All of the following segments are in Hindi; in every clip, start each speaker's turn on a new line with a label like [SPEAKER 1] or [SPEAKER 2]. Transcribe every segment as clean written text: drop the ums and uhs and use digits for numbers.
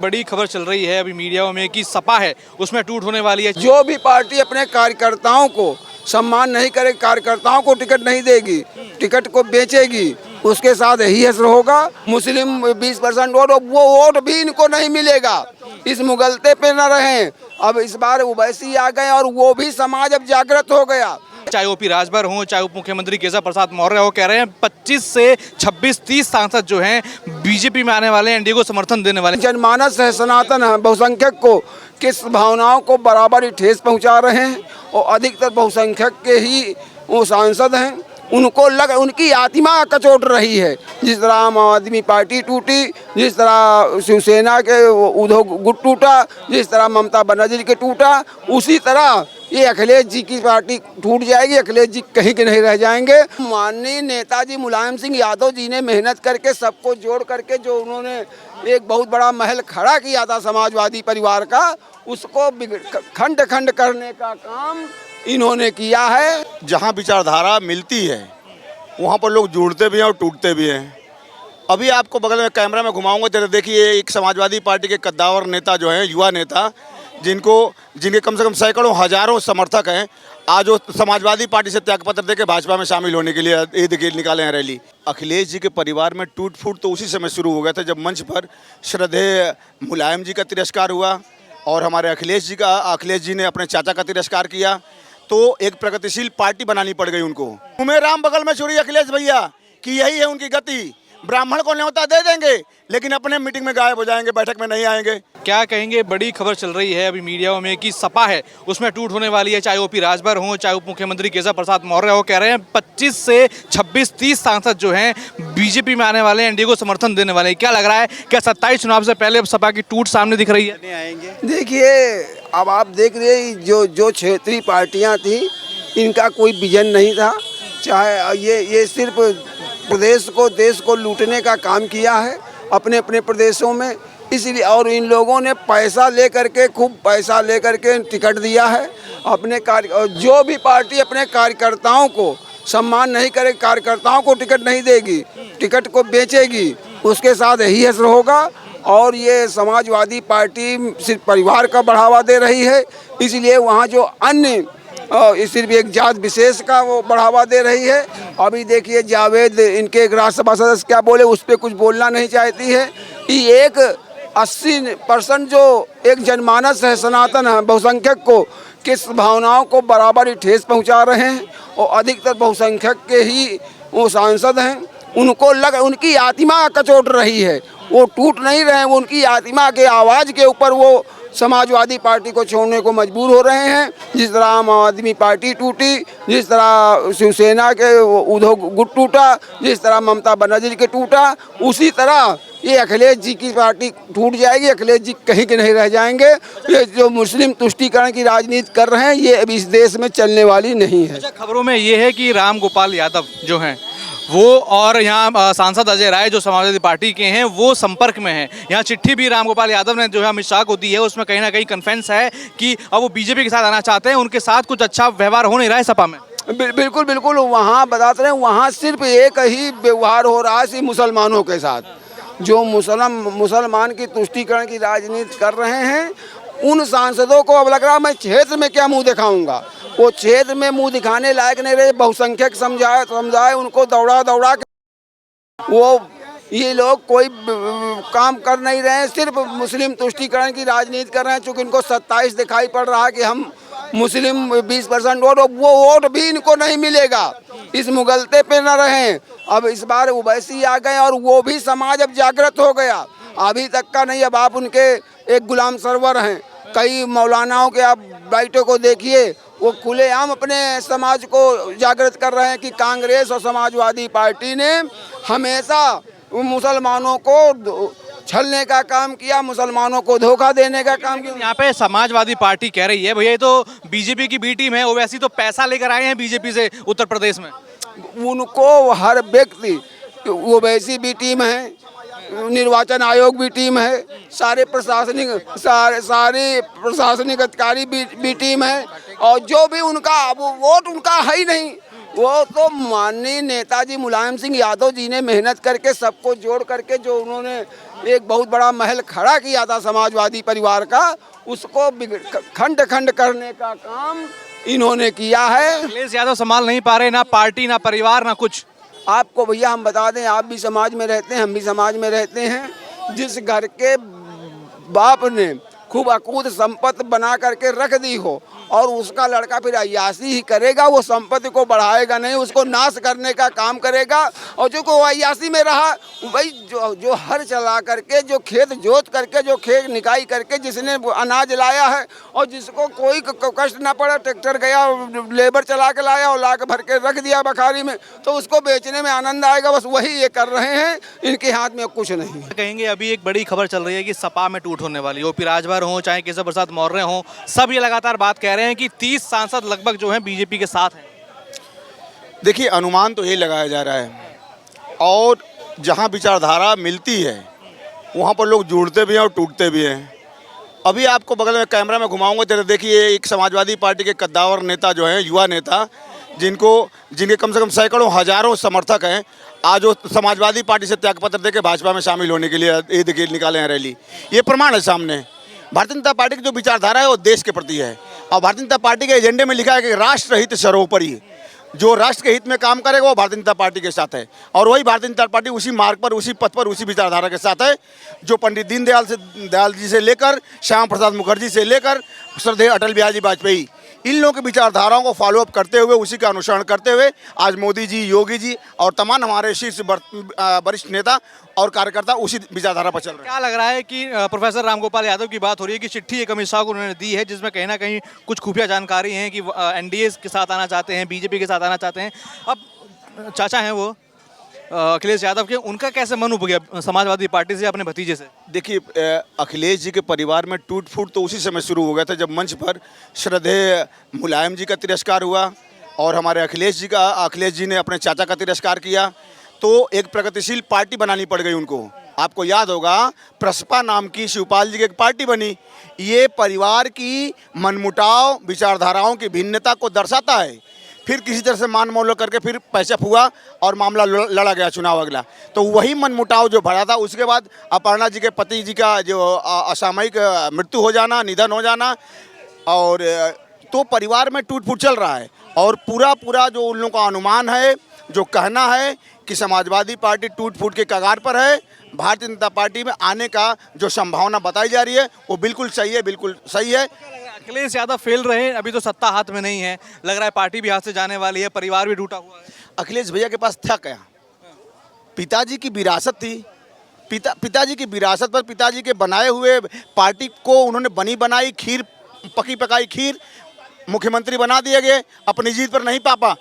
[SPEAKER 1] बड़ी खबर चल रही है अभी मीडिया में कि सपा है उसमें टूट होने वाली है।
[SPEAKER 2] जो भी पार्टी अपने कार्यकर्ताओं को सम्मान नहीं करे, कार्यकर्ताओं को टिकट नहीं देगी, टिकट को बेचेगी, उसके साथ यही असर होगा। मुस्लिम 20% वोट, वो वोट भी इनको नहीं मिलेगा। इस मुगलते पे न रहें। अब इस बार ओवैसी आ गए और वो भी समाज अब जागृत हो गया।
[SPEAKER 1] चाहे ओपी राजभर हो, चाहे उप मुख्यमंत्री केशव प्रसाद मौर्य हो, कह रहे हैं 25 से 26-30 सांसद जो हैं बीजेपी में आने वाले, एनडीए को समर्थन देने वाले।
[SPEAKER 2] जनमानस है, सनातन है, बहुसंख्यक को किस भावनाओं को बराबर ही ठेस पहुंचा रहे हैं और अधिकतर बहुसंख्यक के ही वो सांसद हैं। उनको उनकी आत्मा कचोट रही है। जिस तरह आम आदमी पार्टी टूटी, जिस तरह शिवसेना के उद्धव गुट टूटा, जिस तरह ममता बनर्जी के टूटा, उसी तरह ये अखिलेश जी की पार्टी टूट जाएगी। अखिलेश जी कहीं के नहीं रह जाएंगे। माननीय नेताजी मुलायम सिंह यादव जी ने मेहनत करके सबको जोड़ करके जो उन्होंने एक बहुत बड़ा महल खड़ा किया था समाजवादी परिवार का, उसको खंड खंड करने का काम इन्होंने किया है।
[SPEAKER 3] जहाँ विचारधारा मिलती है वहाँ पर लोग जुड़ते भी हैं और टूटते भी हैं। अभी आपको बगल में कैमरा में घुमाऊंगा, जरा देखिए एक समाजवादी पार्टी के कद्दावर नेता जो हैं, युवा नेता, जिनके कम से कम सैकड़ों हजारों समर्थक हैं, आज वो समाजवादी पार्टी से त्यागपत्र देके भाजपा में शामिल होने के लिए ये देखिए निकाले हैं रैली। अखिलेश जी के परिवार में टूट फूट तो उसी समय शुरू हो गया था जब मंच पर श्रद्धेय मुलायम जी का तिरस्कार हुआ और हमारे अखिलेश जी ने अपने चाचा का तिरस्कार किया, तो एक प्रगतिशील पार्टी बनानी पड़ गई उनको। तुम्हें राम बगल में छोड़ी अखिलेश भैया कि यही है उनकी गति। ब्राह्मण को न्योता दे देंगे लेकिन अपने मीटिंग में गायब हो जाएंगे, बैठक में नहीं आएंगे।
[SPEAKER 1] क्या कहेंगे, बड़ी खबर चल रही है अभी मीडिया में कि सपा है उसमें टूट होने वाली है। चाहे ओपी राजभर हो, चाहे उप मुख्यमंत्री केशव प्रसाद मौर्य हो, कह रहे हैं 25 से 26-30 सांसद जो हैं बीजेपी में आने वाले, एनडीए को समर्थन देने वाले। क्या लग रहा है, क्या 27 चुनाव से पहले अब सपा की टूट सामने दिख रही है?
[SPEAKER 2] आएंगे। देखिए, अब आप देख रहे जो क्षेत्रीय पार्टियां थी, इनका कोई विजन नहीं था। चाहे ये सिर्फ प्रदेश को, देश को लूटने का काम किया है अपने अपने प्रदेशों में। इसलिए और इन लोगों ने पैसा लेकर के, खूब पैसा लेकर के टिकट दिया है अपने जो भी पार्टी अपने कार्यकर्ताओं को सम्मान नहीं करे, कार्यकर्ताओं को टिकट नहीं देगी, टिकट को बेचेगी, उसके साथ यही असर होगा। और ये समाजवादी पार्टी सिर्फ परिवार का बढ़ावा दे रही है, इसलिए वहाँ जो अन्य सिर्फ एक जात विशेष का वो बढ़ावा दे रही है। अभी देखिए जावेद, इनके एक राज्यसभा सदस्य क्या बोले, उस पर कुछ बोलना नहीं चाहती है कि एक 80% जो एक जनमानस है, सनातन है, बहुसंख्यक को किस भावनाओं को बराबर ही ठेस पहुंचा रहे हैं और अधिकतर बहुसंख्यक के ही वो सांसद हैं। उनको उनकी आत्मा कचोट रही है, वो टूट नहीं रहे हैं। उनकी आत्मा के आवाज़ के ऊपर वो समाजवादी पार्टी को छोड़ने को मजबूर हो रहे हैं। जिस तरह आम आदमी पार्टी टूटी, जिस तरह शिवसेना के उद्धव गुट टूटा, जिस तरह ममता बनर्जी के टूटा, उसी तरह ये अखिलेश जी की पार्टी टूट जाएगी। अखिलेश जी कहीं के नहीं रह जाएंगे। ये जो मुस्लिम तुष्टीकरण की राजनीति कर रहे हैं, ये अभी इस देश में चलने वाली नहीं है।
[SPEAKER 1] अच्छा, खबरों में ये है कि राम गोपाल यादव जो हैं वो और यहाँ सांसद अजय राय जो समाजवादी पार्टी के हैं वो संपर्क में हैं। यहाँ चिट्ठी भी राम गोपाल यादव ने जो है अमित शाह को दी है, उसमें कहीं ना कहीं कन्फेंस है कि अब वो बीजेपी के साथ आना चाहते हैं। उनके साथ कुछ अच्छा व्यवहार हो नहीं रहा है सपा में।
[SPEAKER 2] बिल्कुल बिल्कुल, वहाँ बताते रहे, वहाँ सिर्फ एक ही व्यवहार हो रहा है मुसलमानों के साथ। जो मुसलमान की तुष्टीकरण की राजनीति कर रहे हैं, उन सांसदों को अब लग रहा है मैं क्षेत्र में क्या मुंह दिखाऊंगा। वो क्षेत्र में मुंह दिखाने लायक नहीं रहे। बहुसंख्यक समझाए उनको दौड़ा के वो ये लोग कोई काम कर नहीं रहे हैं, सिर्फ मुस्लिम तुष्टीकरण की राजनीति कर रहे हैं। चूँकि इनको 27 दिखाई पड़ रहा है कि हम मुस्लिम 20% वोट, वो वोट भी इनको नहीं मिलेगा। इस मुगलते पे न रहें। अब इस बार ओवैसी आ गए और वो भी समाज अब जागृत हो गया। अभी तक का नहीं, अब आप उनके एक गुलाम सरवर हैं। कई मौलानाओं के आप बैठों को देखिए, वो खुलेआम अपने समाज को जागृत कर रहे हैं कि कांग्रेस और समाजवादी पार्टी ने हमेशा मुसलमानों को छलने का काम किया, मुसलमानों को धोखा देने का काम किया।
[SPEAKER 1] यहाँ पे समाजवादी पार्टी कह रही है भैया ये तो बीजेपी की बी टीम है, ओवैसी तो पैसा लेकर आए हैं बीजेपी से उत्तर प्रदेश में।
[SPEAKER 2] उनको हर व्यक्ति, ओवैसी भी टीम है, निर्वाचन आयोग भी टीम है, सारे प्रशासनिक अधिकारी भी टीम है, और जो भी उनका वो वोट उनका है ही नहीं। वो तो माननीय नेताजी मुलायम सिंह यादव जी ने मेहनत करके सबको जोड़ करके जो उन्होंने एक बहुत बड़ा महल खड़ा किया था समाजवादी परिवार का, उसको खंड खंड करने का काम इन्होंने किया है।
[SPEAKER 1] अखिलेश यादव संभाल नहीं पा रहे, ना पार्टी ना परिवार ना कुछ।
[SPEAKER 2] आपको भैया हम बता दें, आप भी समाज में रहते हैं, हम भी समाज में रहते हैं। जिस घर के बाप ने खूब अकूत संपत्ति बना करके रख दी हो और उसका लड़का फिर अय्यासी ही करेगा, वो संपत्ति को बढ़ाएगा नहीं, उसको नाश करने का काम करेगा। और जो को अय्यासी में रहा भाई, जो हर चला करके, जो खेत जोत करके, जो खेत निकाई करके जिसने अनाज लाया है और जिसको कोई कष्ट ना पड़ा, ट्रैक्टर गया लेबर चला के लाया और ला के भर के रख दिया बखारी में, तो उसको बेचने में आनंद आएगा। बस वही ये कर रहे हैं, इनके हाथ में कुछ नहीं।
[SPEAKER 1] कहेंगे अभी एक बड़ी खबर चल रही है कि सपा में टूट होने वाली, ओपी राजभर हो चाहे केशव प्रसाद मौर्य हो, सब ये लगातार बात कह रहे हैं कि 30 सांसद लगभग जो हैं बीजेपी के साथ हैं।
[SPEAKER 3] देखिए, अनुमान तो यही लगाया जा रहा है और जहाँ विचारधारा मिलती है वहाँ पर लोग जुड़ते भी हैं और टूटते भी हैं। अभी आपको बगल में कैमरा में घुमाऊंगा, जरा देखिए, एक समाजवादी पार्टी के कद्दावर नेता जो हैं, युवा नेता, जिनके कम से कम सैकड़ों हजारों समर्थक हैं, आज वो समाजवादी पार्टी से त्यागपत्र देकर भाजपा में शामिल होने के लिए ये देखिए निकाले हैं रैली। ये प्रमाण है सामने। भारतीय जनता पार्टी की जो विचारधारा है वो देश के प्रति है और भारतीय जनता पार्टी के एजेंडे में लिखा है कि राष्ट्र हित सर्वोपरि। जो राष्ट्र के हित में काम करेगा वो भारतीय जनता पार्टी के साथ है और वही भारतीय जनता पार्टी उसी मार्ग पर, उसी पथ पर, उसी विचारधारा के साथ है जो पंडित दीनदयाल जी से लेकर श्यामा प्रसाद मुखर्जी से लेकर श्रद्धेय अटल बिहारी वाजपेयी, इन लोगों की विचारधाराओं को फॉलोअप करते हुए, उसी का अनुसरण करते हुए आज मोदी जी, योगी जी और तमाम हमारे शीर्ष वरिष्ठ नेता और कार्यकर्ता उसी विचारधारा पर चल रहे हैं।
[SPEAKER 1] क्या लग रहा है कि प्रोफेसर रामगोपाल यादव की बात हो रही है कि चिट्ठी एक अमित शाह को उन्होंने दी है जिसमें कहीं ना कहीं कुछ खुफिया जानकारी है कि एनडीए के साथ आना चाहते हैं, बीजेपी के साथ आना चाहते हैं। अब चाचा हैं वो अखिलेश यादव के, उनका कैसे मन उब गया समाजवादी पार्टी से अपने भतीजे से?
[SPEAKER 3] देखिए, अखिलेश जी के परिवार में टूट फूट तो उसी समय शुरू हो गया था जब मंच पर श्रद्धेय मुलायम जी का तिरस्कार हुआ और हमारे अखिलेश जी ने अपने चाचा का तिरस्कार किया, तो एक प्रगतिशील पार्टी बनानी पड़ गई उनको। आपको याद होगा, प्रसपा नाम की शिवपाल जी की एक पार्टी बनी। ये परिवार की मनमुटाव, विचारधाराओं की भिन्नता को दर्शाता है। फिर किसी तरह से मान मोल करके फिर पैसा हुआ और मामला लड़ा गया चुनाव अगला। तो वही मनमुटाव जो बढ़ा था, उसके बाद अपर्णा जी के पति जी का जो असामयिक मृत्यु हो जाना, निधन हो जाना, और तो परिवार में टूट फूट चल रहा है। और पूरा जो उन लोगों का अनुमान है, जो कहना है कि समाजवादी पार्टी टूट फूट के कगार पर है, भारतीय जनता पार्टी में आने का जो संभावना बताई जा रही है वो बिल्कुल सही है, बिल्कुल सही है।
[SPEAKER 1] अखिलेश यादव फेल रहे, अभी तो सत्ता हाथ में नहीं है, लग रहा है पार्टी भी हाथ से जाने वाली है, परिवार भी टूटा हुआ है।
[SPEAKER 3] अखिलेश भैया के पास था क्या? पिताजी की विरासत थी। पिताजी की विरासत पर पिताजी के बनाए हुए पार्टी को उन्होंने बनी बनाई खीर, पकी पकाई खीर मुख्यमंत्री बना दिए गए। अपनी जीत पर नहीं पापा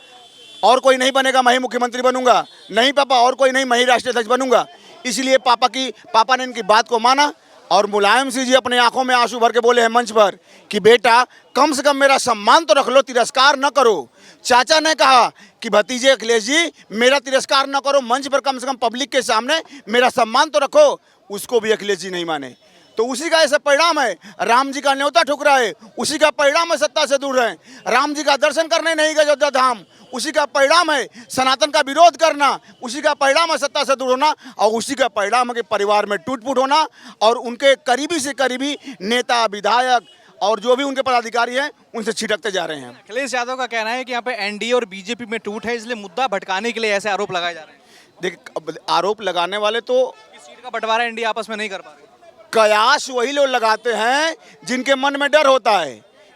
[SPEAKER 3] और कोई नहीं बनेगा, मैं ही मुख्यमंत्री बनूंगा, नहीं पापा और कोई नहीं, मैं ही राष्ट्रीय अध्यक्ष बनूंगा। इसलिए पापा ने इनकी बात को माना और मुलायम सिंह जी अपने आंखों में आंसू भर के बोले हैं मंच पर कि बेटा कम से कम मेरा सम्मान तो रख लो, तिरस्कार न करो। चाचा ने कहा कि भतीजे अखिलेश जी मेरा तिरस्कार न करो, मंच पर कम से कम पब्लिक के सामने मेरा सम्मान तो रखो। उसको भी अखिलेश जी नहीं माने। तो उसी का ऐसा परिणाम है, राम जी का न्योता ठुकराए, उसी का परिणाम है सत्ता से दूर रहे। राम जी का दर्शन करने नहीं गए अयोध्या धाम, उसी का परिणाम है सनातन का विरोध करना, उसी का परिणाम है सत्ता से दूर होना, और उसी का परिणाम है कि परिवार में टूट फूट होना और उनके करीबी से करीबी नेता, विधायक और जो भी उनके पदाधिकारी हैं उनसे छिटकते जा रहे हैं।
[SPEAKER 1] अखिलेश यादव का कहना है कि यहाँ पे एनडीए और बीजेपी में टूट है, इसलिए मुद्दा भटकाने के लिए ऐसे आरोप लगाए जा रहे हैं।
[SPEAKER 3] देखिए, आरोप लगाने वाले तो
[SPEAKER 1] इस सीट का बंटवारा एनडीए आपस में नहीं कर पा रहे।
[SPEAKER 3] कयास वही लोग लगाते हैं जिनके मन में डर होता है।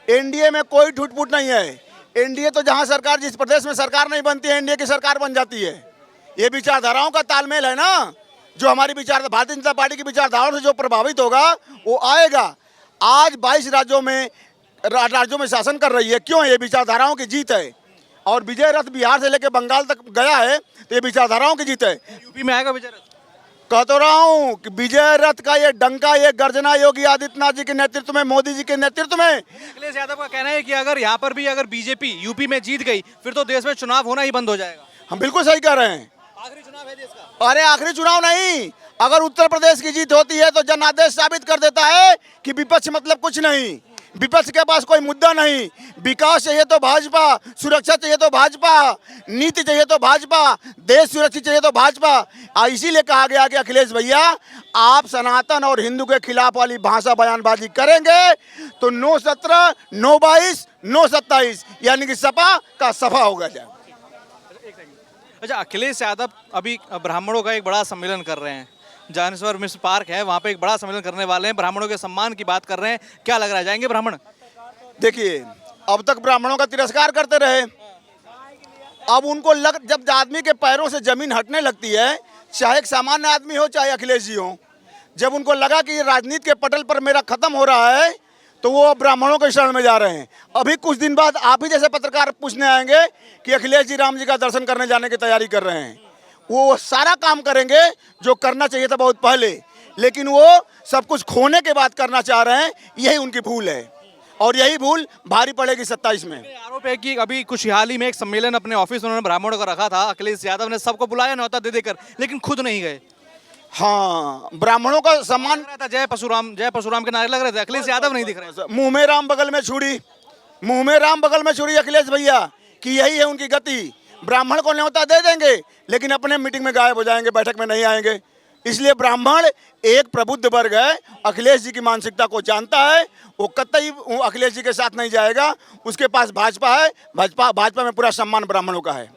[SPEAKER 3] एनडीए में कोई टूट फूट नहीं है। एनडीए तो जहां सरकार, जिस प्रदेश में सरकार नहीं बनती है, एनडीए की सरकार बन जाती है। ये विचारधाराओं का तालमेल है ना, जो हमारी भारतीय जनता पार्टी की विचारधाराओं से जो प्रभावित होगा वो आएगा। आज 22 राज्यों में शासन कर रही है, क्यों? ये विचारधाराओं की जीत है। और विजय रथ बिहार से लेकर बंगाल तक गया है तो ये विचारधाराओं की जीत है।
[SPEAKER 1] यूपी में आएगा विजय रथ?
[SPEAKER 3] कह तो रहा हूँ कि विजय रथ का ये डंका, ये गर्जना योगी आदित्यनाथ जी के नेतृत्व में, मोदी जी के नेतृत्व में।
[SPEAKER 1] अखिलेश यादव का कहना है कि अगर यहाँ पर भी अगर बीजेपी यूपी में जीत गई फिर तो देश में चुनाव होना ही बंद हो जाएगा।
[SPEAKER 3] हम बिल्कुल सही कह रहे हैं।
[SPEAKER 1] आखिरी चुनाव है देश का।
[SPEAKER 3] अरे आखिरी चुनाव नहीं, अगर उत्तर प्रदेश की जीत होती है तो जनादेश साबित कर देता है कि विपक्ष मतलब कुछ नहीं। विपक्ष के पास कोई मुद्दा नहीं। विकास चाहिए तो भाजपा, सुरक्षा चाहिए तो भाजपा, नीति चाहिए तो भाजपा, देश सुरक्षित चाहिए तो भाजपा। इसीलिए कहा गया कि अखिलेश भैया आप सनातन और हिंदू के खिलाफ वाली भाषा बयानबाजी करेंगे तो 9-17, 9-22, 9-27 यानी कि सपा का सफा होगा जाए।
[SPEAKER 1] अच्छा, अखिलेश यादव अभी ब्राह्मणों का एक बड़ा सम्मेलन कर रहे हैं, जानेश्वर मिश्र पार्क है, वहाँ पे एक बड़ा सम्मेलन करने वाले हैं, ब्राह्मणों के सम्मान की बात कर रहे हैं। क्या लग रहा है, जाएंगे ब्राह्मण?
[SPEAKER 3] देखिए, अब तक ब्राह्मणों का तिरस्कार करते रहे, अब उनको जब आदमी के पैरों से जमीन हटने लगती है, चाहे एक सामान्य आदमी हो चाहे अखिलेश जी हो, जब उनको लगा कि राजनीति के पटल पर मेरा खत्म हो रहा है तो वो ब्राह्मणों के शरण में जा रहे हैं। अभी कुछ दिन बाद आप ही जैसे पत्रकार पूछने आएंगे कि अखिलेश जी राम जी का दर्शन करने जाने की तैयारी कर रहे हैं। वो सारा काम करेंगे जो करना चाहिए था बहुत पहले, लेकिन वो सब कुछ खोने के बाद करना चाह रहे हैं। यही उनकी भूल है और यही भूल भारी पड़ेगी 27 में।
[SPEAKER 1] आरोप है कि अभी कुछ हाल ही में एक सम्मेलन अपने ऑफिस में उन्होंने ब्राह्मणों का रखा था, अखिलेश यादव ने सबको बुलाया न्योता दे देकर, लेकिन खुद नहीं गए।
[SPEAKER 3] हाँ, ब्राह्मणों का सम्मान
[SPEAKER 1] था, जय परशुराम के नारे लग रहे थे, अखिलेश यादव नहीं दिख रहे।
[SPEAKER 3] मुंह में राम बगल में छुरी, मुंह में राम बगल में छुरी अखिलेश भैया कि यही है उनकी गति। ब्राह्मण को न्योता दे देंगे लेकिन अपने मीटिंग में गायब हो जाएंगे, बैठक में नहीं आएंगे। इसलिए ब्राह्मण एक प्रबुद्ध वर्ग है, अखिलेश जी की मानसिकता को जानता है, वो कतई अखिलेश जी के साथ नहीं जाएगा। उसके पास भाजपा है, भाजपा में पूरा सम्मान ब्राह्मणों का है।